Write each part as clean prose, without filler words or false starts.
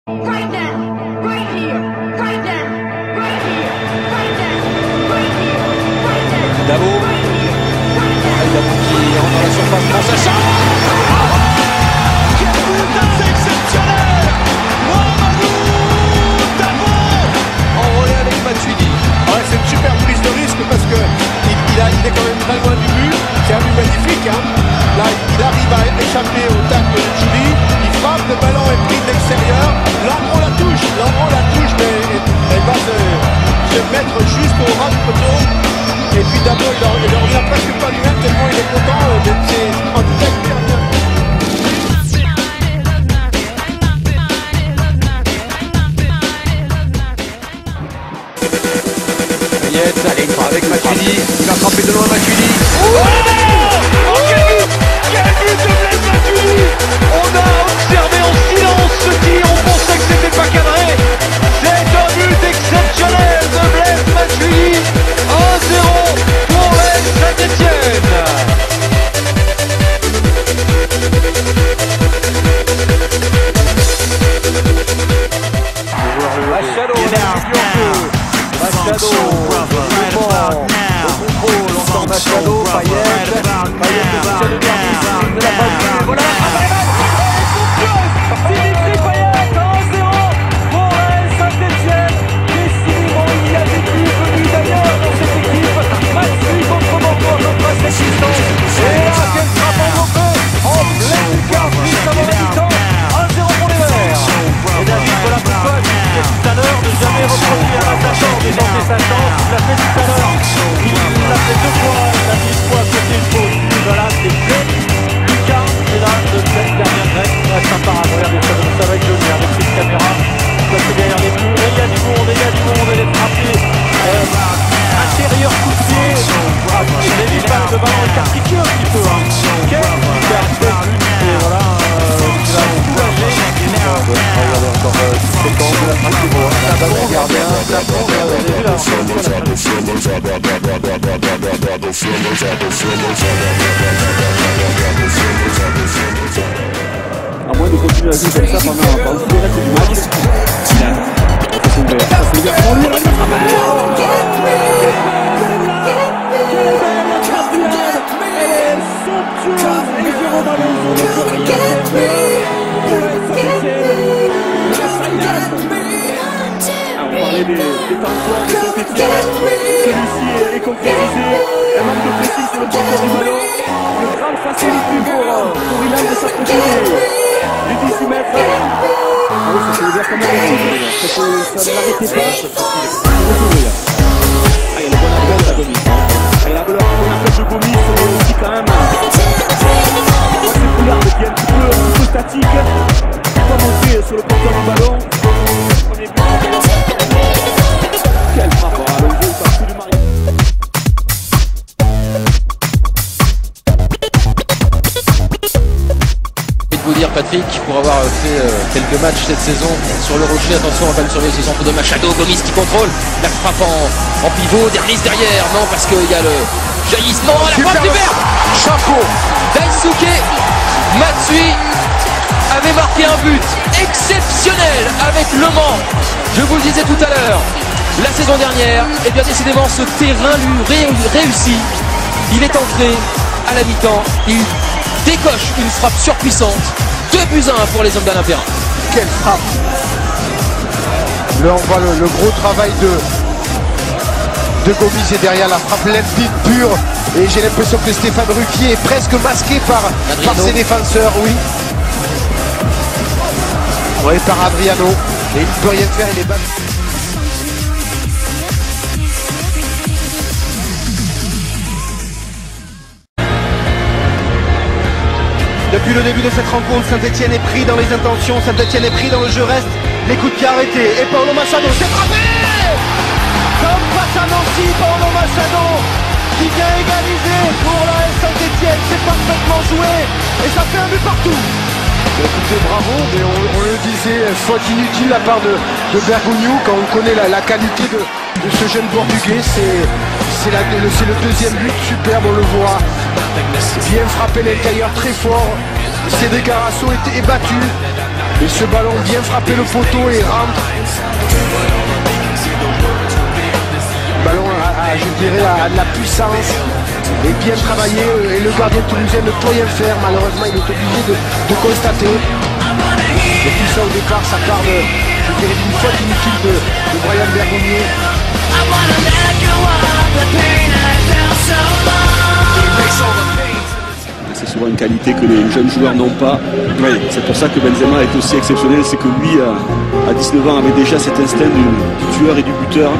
Right now, right here, right now, right here, right now, right here, right now. Dabo. Dabo qui rentre dans la surface pour sa chance. Quel but assez exceptionnel! Mamadou Dabo En relais avec Matuidi. Ouais, c'est une super prise de risque parce que il est quand même très loin du but. C'est un but magnifique. Hein. Là, il arrive à échapper au tacle de Julie. Il frappe, le ballon est pris de l'extérieur. L'Ambron la touche, mais elle va se mettre juste au ras du poteau. Et puis d'abord, il en revient presque pas lui-même tellement il est content. C'est en tout cas hyper bien. Allez, avec Matuidi, il va frapper de loin Matuidi. Oh, quel but de Blaise Matuidi! On a observé en silence ce tir, on pensait que c'était pas cadré. C'est un but exceptionnel de Blaise Matuidi. 1-0 pour l'AS Saint-Étienne. Machado, Machado, Payet, de la voilà, Dimitri Payet, 1-0 pour l'AS Saint-Étienne. Décidément, il y a des buts venus d'ailleurs dans cette équipe. Matsui contre Bordeaux à peu près cette distance. Et là, quel frappe en bloqué en pleine lucarne, juste avant la mi-temps. 1-0 pour les Verts. Et David, voilà pourquoi je disais tout à l'heure de jamais reproduire un attaquant qui tentait sa chance. Il l'a fait tout à l'heure. Il l'a fait 2 fois. Il a mis une fois à côté une faute. Voilà, c'est plein. Lucas, c'est là de cette dernière grecque. Ouais, c'est imparable. Regardez, ça va être joli avec cette caméra. Ça c'est derrière les buts. Et il y a du monde, elle est frappée. Intérieur coup de pied. Les balles de ballon écartiqué un petit peu. Quel but. Et voilà, il va soulager. regardez encore cet angle, le gardien, on a vu là. À moins de continuer à jouer comme ça pendant tout le reste du match. C'est ouvert, c'est ouvert pour lui. On parlait des tensions de Saint-Étienne. Celui-ci est concrétisé. Un manque de pressing sur le porteur du ballon. Une grande facilité pour Ilan de s'approcher du 18 mètres. Ah oui, ça s'est ouvert comme un petit. Ça ne l'arrêtait pas. Ah, il y a le bon appel de Gomis. Ah, il y a le bon appel de Gomis aussi quand même. C'est Poulard qui est un petit peu statique. Pas monté sur le porteur du ballon. Premier but. Quel frappe, le jeu est absolument rien. Et de vous dire Patrick, pour avoir fait quelques matchs cette saison sur le rocher, attention on va le surveiller ce centre de Machado, Gomis qui contrôle, la frappe en pivot, Derlis derrière, non parce qu'il y a le jaillissement, la frappe du vert, chapeau, Daisuke Matsui avait marqué un but exceptionnel avec Le Mans, je vous le disais tout à l'heure, la saison dernière, et bien décidément ce terrain lui réussit, il est entré à la mi-temps, il décoche une frappe surpuissante, 2-1 pour les hommes d'Alain Perrin. Quelle frappe! Là on voit le gros travail de Gomis et derrière la frappe limpide pure, et j'ai l'impression que Stéphane Ruffier est presque masqué par ses défenseurs, oui. Oui, par Adriano, et il ne peut rien faire, il est battu. Depuis le début de cette rencontre, Saint-Étienne est pris dans les intentions, Saint-Étienne est pris dans le jeu reste, les coups de pied arrêtés, et Paolo Machado s'est frappé comme face à Nancy, Paolo Machado qui vient égaliser pour la Saint-Étienne, c'est parfaitement joué, et ça fait un but partout. Écoutez, bravo, mais on le disait, faute inutile de la part de Bergogneau, quand on connaît la qualité de ce jeune Portugais, c'est le deuxième but, superbe, on le voit, bien frappé l'intérieur très fort, Cédric Arasso est battu, Et ce ballon bien frappé le poteau et rentre. Le ballon a, je dirais, de la puissance et bien travaillé. Et le gardien toulousain ne peut rien faire. Malheureusement, il est obligé de constater. Et puis ça, au départ, ça part de, je dirais, d'une faute inutile de Brian Bergonier. C'est souvent une qualité que les jeunes joueurs n'ont pas. Oui. C'est pour ça que Benzema est aussi exceptionnel, c'est que lui, à 19 ans, avait déjà cet instinct du tueur et du buteur.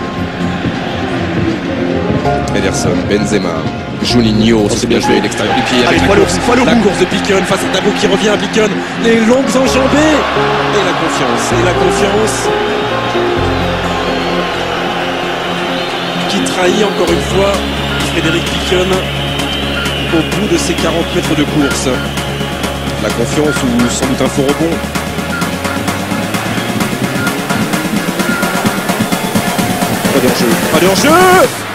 Ederson, Benzema, Juninho, c'est bien joué, l'extérieur du pied avec la course de Piquon face à Tabou qui revient à Piquon, les longues enjambées et la confiance qui trahit encore une fois Frédéric Piquon au bout de ses 40 mètres de course. La confiance ou sans doute un faux rebond. Pas de hors-jeu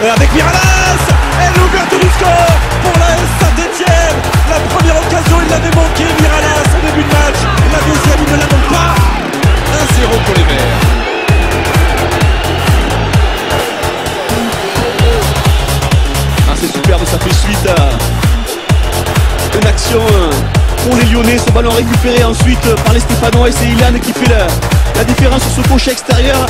avec Miralas et l'ouverture du score pour la Saint-Etienne. La première occasion, il l'avait manqué, Miralas, au début de match. La deuxième, il ne la manque pas. 1-0 pour les Verts. C'est superbe, ça fait suite à une action pour les Lyonnais. Ce ballon récupéré ensuite par les Stéphanois et c'est Ilan qui fait la différence sur ce crochet extérieur.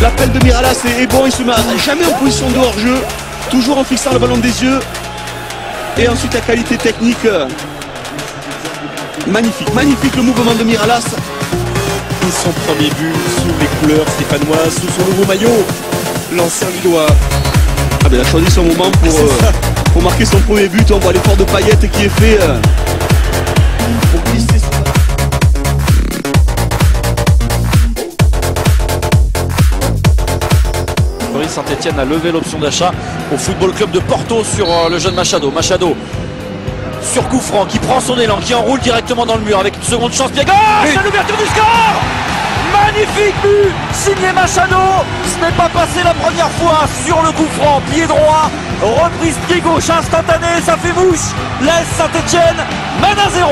L'appel de Miralas est bon, il se met jamais en position de hors-jeu, toujours en fixant le ballon des yeux. Et ensuite la qualité technique, magnifique le mouvement de Miralas. Son premier but sous les couleurs stéphanoises, sous son nouveau maillot, l'ancien Lillois. Ah ben il a choisi son moment pour marquer son premier but. On voit l'effort de Payet qui est fait pour glisser. Saint-Etienne a levé l'option d'achat au Football Club de Porto sur le jeune Machado. Machado sur coup franc qui prend son élan, qui enroule directement dans le mur avec une seconde chance. Pied gauche, c'est l'ouverture du score. Magnifique but signé Machado. Ce n'est pas passé la première fois sur le coup franc. Pied droit, reprise pied gauche instantanée, ça fait mouche. Laisse Saint-Etienne mène à 0.